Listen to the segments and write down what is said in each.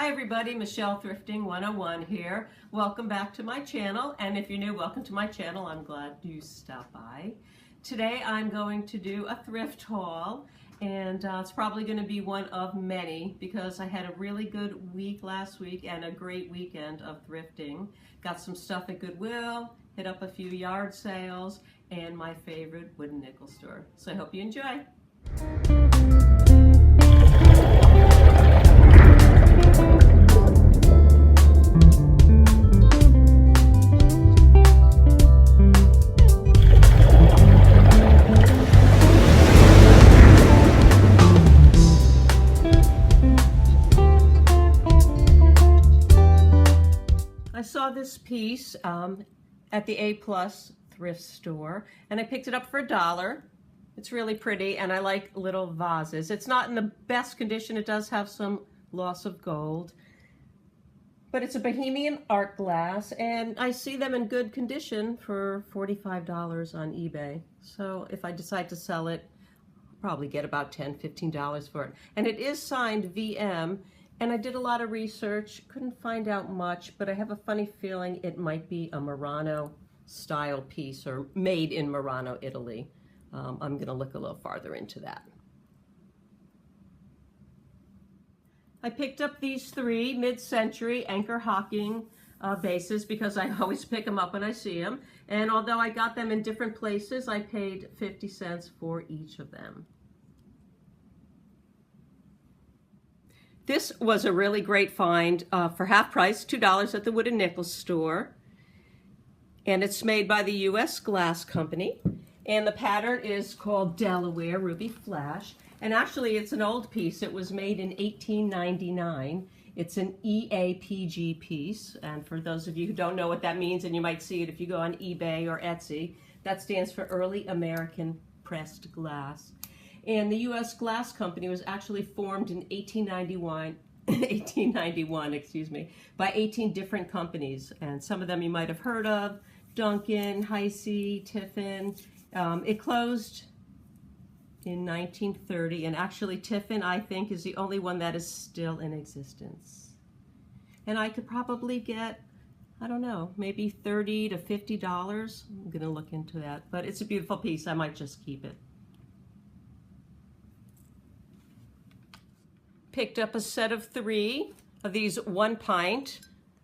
Hi everybody, Michelle Thrifting 101 here. Welcome back to my channel, and if you're new, welcome to my channel. I'm glad you stopped by. Today I'm going to do a thrift haul, and it's probably going to be one of many because I had a really good week last week and a great weekend of thrifting. Got some stuff at Goodwill, hit up a few yard sales, and my favorite wooden nickel store. So I hope you enjoy. I saw this piece at the A+ thrift store, and I picked it up for $1. It's really pretty, and I like little vases. It's not in the best condition. It does have some loss of gold, but it's a Bohemian art glass, and I see them in good condition for $45 on eBay. So if I decide to sell it, I'll probably get about $10, $15 for it. And it is signed VM, and I did a lot of research, couldn't find out much, but I have a funny feeling it might be a Murano style piece or made in Murano, Italy. I'm gonna look a little farther into that. I picked up these three mid-century Anchor Hocking vases because I always pick them up when I see them. And although I got them in different places, I paid 50 cents for each of them. This was a really great find for half price, $2 at the Wooden Nickel store. And it's made by the U.S. Glass Company. And the pattern is called Delaware Ruby Flash. And actually, it's an old piece. It was made in 1899. It's an EAPG piece. And for those of you who don't know what that means, and you might see it if you go on eBay or Etsy, that stands for Early American Pressed Glass. And the U.S. Glass Company was actually formed in 1891, excuse me, by 18 different companies. And some of them you might have heard of: Duncan, Heisey, Tiffin. It closed in 1930, and actually Tiffin, I think, is the only one that is still in existence. And I could probably get, I don't know, maybe $30 to $50. I'm gonna look into that, but it's a beautiful piece. I might just keep it. Picked up a set of 3 of these 1 pint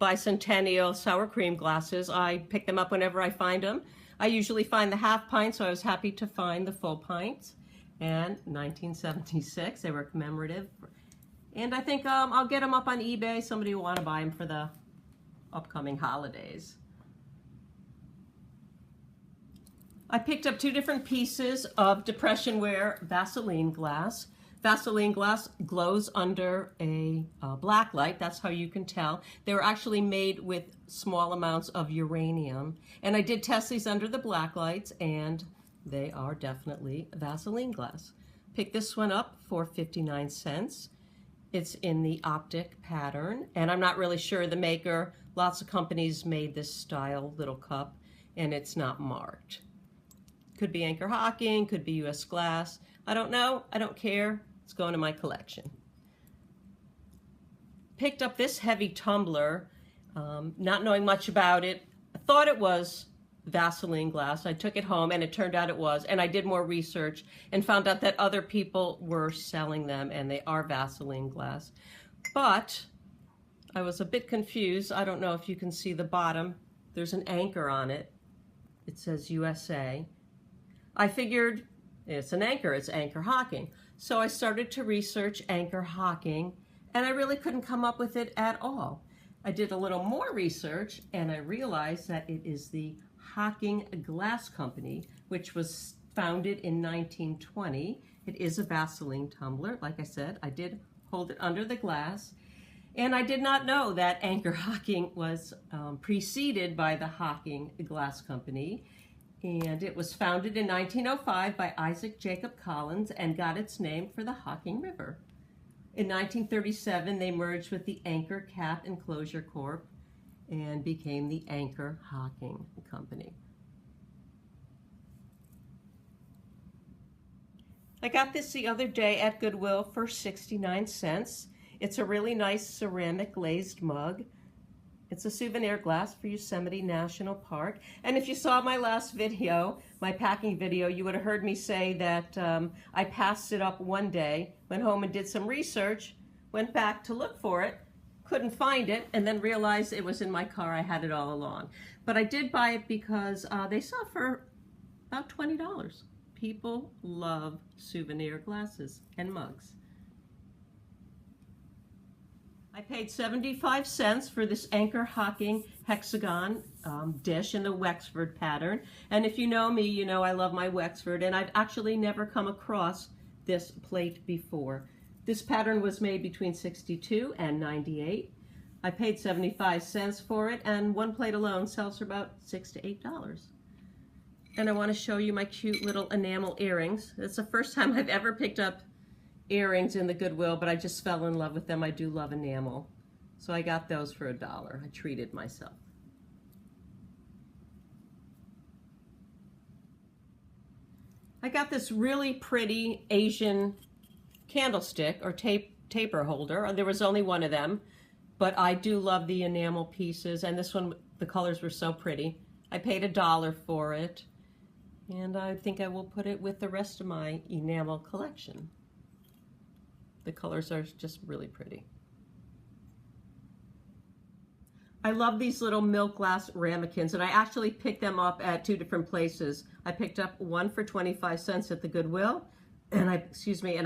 Bicentennial sour cream glasses. I pick them up whenever I find them. I usually find the half pint, so I was happy to find the full pint. And 1976, they were commemorative. And I think I'll get them up on eBay. Somebody will want to buy them for the upcoming holidays. I picked up 2 different pieces of Depression wear Vaseline glass. Vaseline glass glows under a black light. That's how you can tell. They were actually made with small amounts of uranium. And I did test these under the black lights, and they are definitely Vaseline glass. Picked this one up for 59 cents. It's in the optic pattern, and I'm not really sure the maker. Lots of companies made this style little cup, and it's not marked. Could be Anchor Hocking, could be U.S. Glass. I don't know. I don't care. It's going to my collection. Picked up this heavy tumbler, not knowing much about it. I thought it was Vaseline glass. I took it home, and it turned out it was. And I did more research and found out that other people were selling them, and they are Vaseline glass. But I was a bit confused. I don't know if you can see the bottom. There's an anchor on it. It says USA. I figured it's an anchor. It's Anchor Hocking. So I started to research Anchor Hocking, and I really couldn't come up with it at all. I did a little more research, and I realized that it is the Hocking Glass Company, which was founded in 1920. It is a Vaseline tumbler. Like I said, I did hold it under the glass, and I did not know that Anchor Hocking was preceded by the Hocking Glass Company. And it was founded in 1905 by Isaac Jacob Collins and got its name for the Hocking River. In 1937, they merged with the Anchor Cat Enclosure Corp and became the Anchor Hocking Company. I got this the other day at Goodwill for 69 cents. It's a really nice ceramic glazed mug. It's a souvenir glass for Yosemite National Park. And if you saw my last video, my packing video, you would have heard me say that I passed it up one day, went home and did some research, went back to look for it, couldn't find it, and then realized it was in my car. I had it all along. But I did buy it because they sell for about $20. People love souvenir glasses and mugs. I paid 75 cents for this Anchor Hocking hexagon dish in the Wexford pattern. And if you know me, you know I love my Wexford, and I've actually never come across this plate before. This pattern was made between 62 and 98. I paid 75 cents for it, and one plate alone sells for about $6 to $8. And I want to show you my cute little enamel earrings. It's the first time I've ever picked up earrings in the Goodwill, but I just fell in love with them. I do love enamel. So I got those for $1. I treated myself. I got this really pretty Asian candlestick or taper holder. There was only one of them, but I do love the enamel pieces, and this one, the colors were so pretty. I paid $1 for it, and I think I will put it with the rest of my enamel collection. The colors are just really pretty. I love these little milk glass ramekins, and I actually picked them up at 2 different places. I picked up one for 25 cents at the Goodwill, and I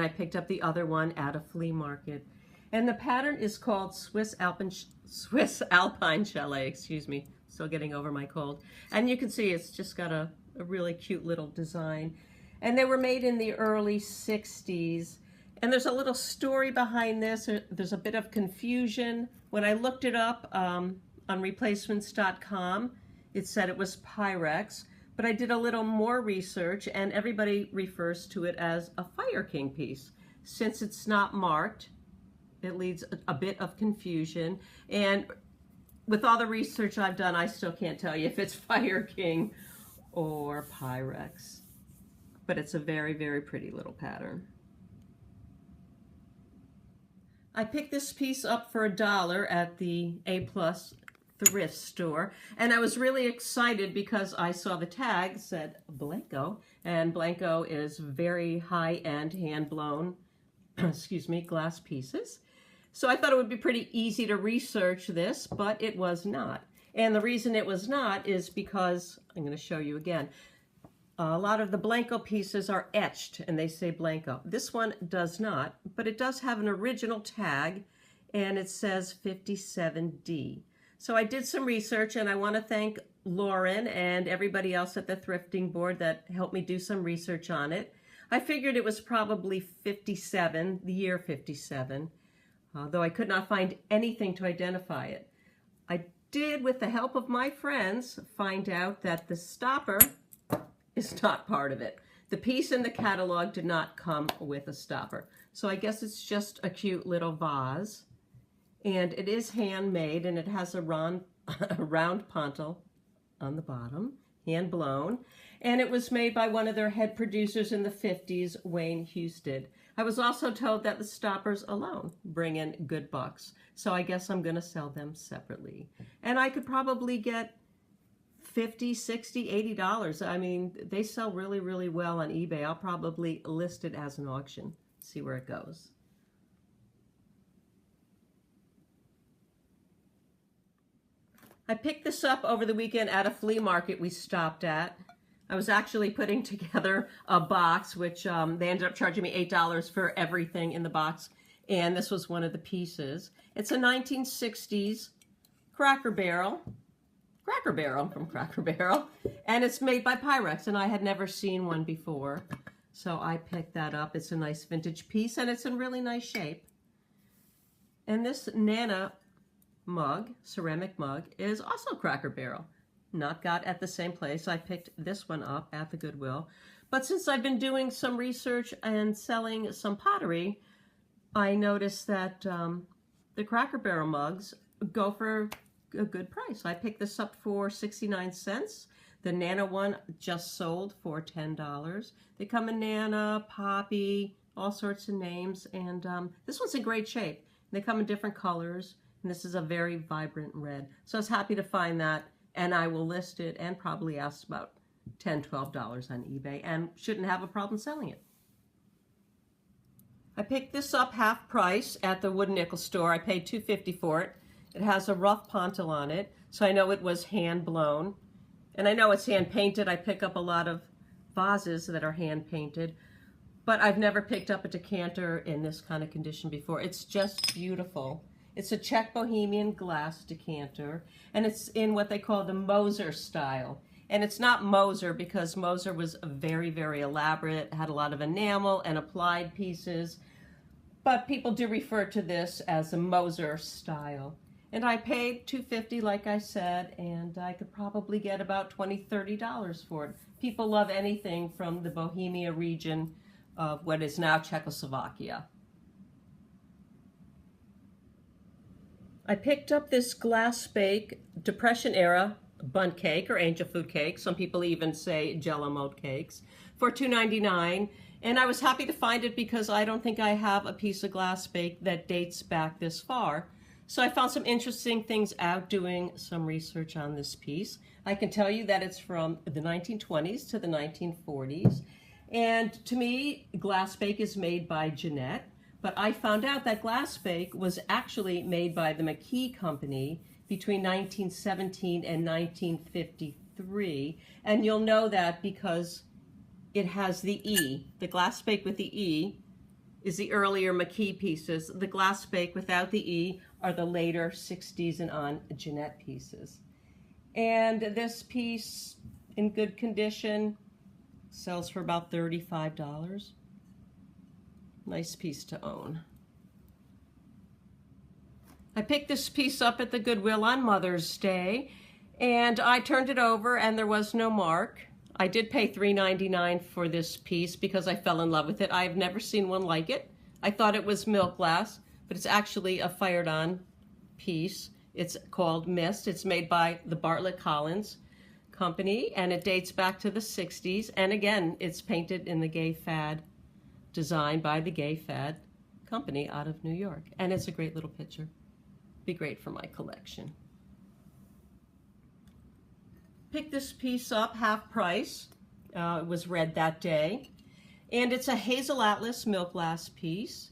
picked up the other one at a flea market. And the pattern is called Swiss Alpine Chalet, still getting over my cold. And you can see it's just got a really cute little design. And they were made in the early 60s. And there's a little story behind this. There's a bit of confusion. When I looked it up on replacements.com, it said it was Pyrex, but I did a little more research, and everybody refers to it as a Fire King piece. Since it's not marked, it leads a bit of confusion. And with all the research I've done, I still can't tell you if it's Fire King or Pyrex. But it's a very, very pretty little pattern. I picked this piece up for $1 at the A+ thrift store, and I was really excited because I saw the tag said Blanco, and Blanco is very high-end hand-blown, glass pieces. So I thought it would be pretty easy to research this, but it was not. And the reason it was not is because, I'm going to show you again, a lot of the Blanco pieces are etched and they say Blanco. This one does not, but it does have an original tag and it says 57D. So I did some research, and I want to thank Lauren and everybody else at the thrifting board that helped me do some research on it. I figured it was probably 57, the year 57, though I could not find anything to identify it. I did, with the help of my friends, find out that the stopper is not part of it. The piece in the catalog did not come with a stopper. So I guess it's just a cute little vase. And it is handmade, and it has a round pontil on the bottom, hand blown. And it was made by one of their head producers in the 50s, Wayne Husted. I was also told that the stoppers alone bring in good bucks. So I guess I'm going to sell them separately. And I could probably get $50, $60, $80. I mean, they sell really, really well on eBay. I'll probably list it as an auction, see where it goes. I picked this up over the weekend at a flea market we stopped at. I was actually putting together a box, which they ended up charging me $8 for everything in the box, and this was one of the pieces. It's a 1960s Cracker Barrel from Cracker Barrel, and it's made by Pyrex, and I had never seen one before, so I picked that up. It's a nice vintage piece, and it's in really nice shape. And this Nana mug, ceramic mug, is also Cracker Barrel. Not got at the same place. I picked this one up at the Goodwill. But since I've been doing some research and selling some pottery, I noticed that the Cracker Barrel mugs go for a good price. I picked this up for 69 cents. The Nana one just sold for $10. They come in Nana, Poppy, all sorts of names, and this one's in great shape. They come in different colors, and this is a very vibrant red. So I was happy to find that, and I will list it and probably ask about $10, $12 on eBay, and shouldn't have a problem selling it. I picked this up half price at the wood nickel store. I paid $2.50 for it. It has a rough pontil on it, so I know it was hand blown. And I know it's hand painted. I pick up a lot of vases that are hand painted, but I've never picked up a decanter in this kind of condition before. It's just beautiful. It's a Czech Bohemian glass decanter, and it's in what they call the Moser style. And it's not Moser because Moser was very, very elaborate, had a lot of enamel and applied pieces, but people do refer to this as a Moser style. And I paid $2.50, like I said, and I could probably get about $20, $30 for it. People love anything from the Bohemia region of what is now Czechoslovakia. I picked up this glass bake Depression era bundt cake or angel food cake. Some people even say Jello mold cakes for $2.99. And I was happy to find it because I don't think I have a piece of glass bake that dates back this far. So I found some interesting things out doing some research on this piece. I can tell you that it's from the 1920s to the 1940s. And to me, glass bake is made by Jeanette. But I found out that glass bake was actually made by the McKee Company between 1917 and 1953. And you'll know that because it has the E. The glass bake with the E is the earlier McKee pieces. The glass bake without the E are the later 60s and on Jeanette pieces. And this piece, in good condition, sells for about $35. Nice piece to own. I picked this piece up at the Goodwill on Mother's Day, and I turned it over and there was no mark. I did pay $3.99 for this piece because I fell in love with it. I've never seen one like it. I thought it was milk glass, but it's actually a fired-on piece. It's called Mist. It's made by the Bartlett Collins Company, and it dates back to the 60s. And again, it's painted in the Gay Fad design by the Gay Fad Company out of New York. And it's a great little picture. Be great for my collection. Picked this piece up half price. It was red that day. And it's a Hazel Atlas milk glass piece.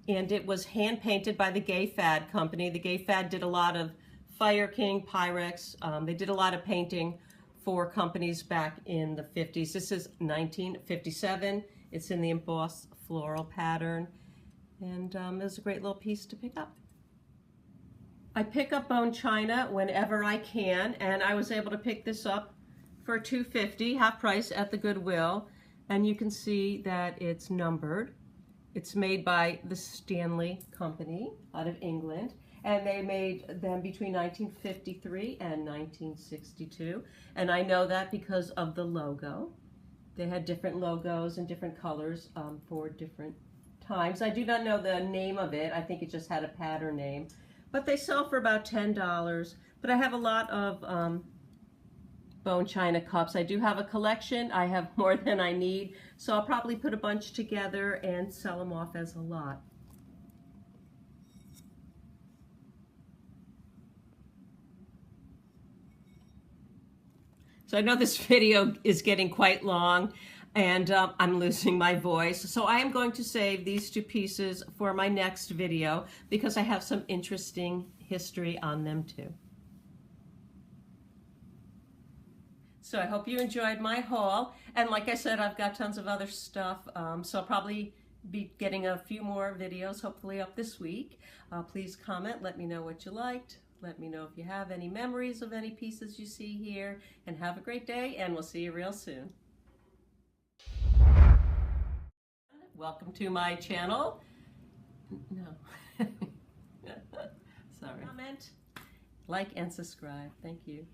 And it was hand painted by the Gay Fad Company. The Gay Fad did a lot of Fire King, Pyrex. They did a lot of painting for companies back in the 50s. This is 1957. It's in the embossed floral pattern. And it was a great little piece to pick up. I pick up bone china whenever I can, and I was able to pick this up for $2.50, half price at the Goodwill. And you can see that it's numbered. It's made by the Stanley Company out of England, and they made them between 1953 and 1962. And I know that because of the logo. They had different logos and different colors for different times. I do not know the name of it. I think it just had a pattern name. But they sell for about $10. But I have a lot of bone china cups. I do have a collection. I have more than I need. So I'll probably put a bunch together and sell them off as a lot. So I know this video is getting quite long, and I'm losing my voice. So I am going to save these two pieces for my next video because I have some interesting history on them too. So I hope you enjoyed my haul. And like I said, I've got tons of other stuff. So I'll probably be getting a few more videos, hopefully up this week. Please comment, let me know what you liked. Let me know if you have any memories of any pieces you see here. And have a great day, and we'll see you real soon. Welcome to my channel. No. Sorry. Comment, like, and subscribe. Thank you.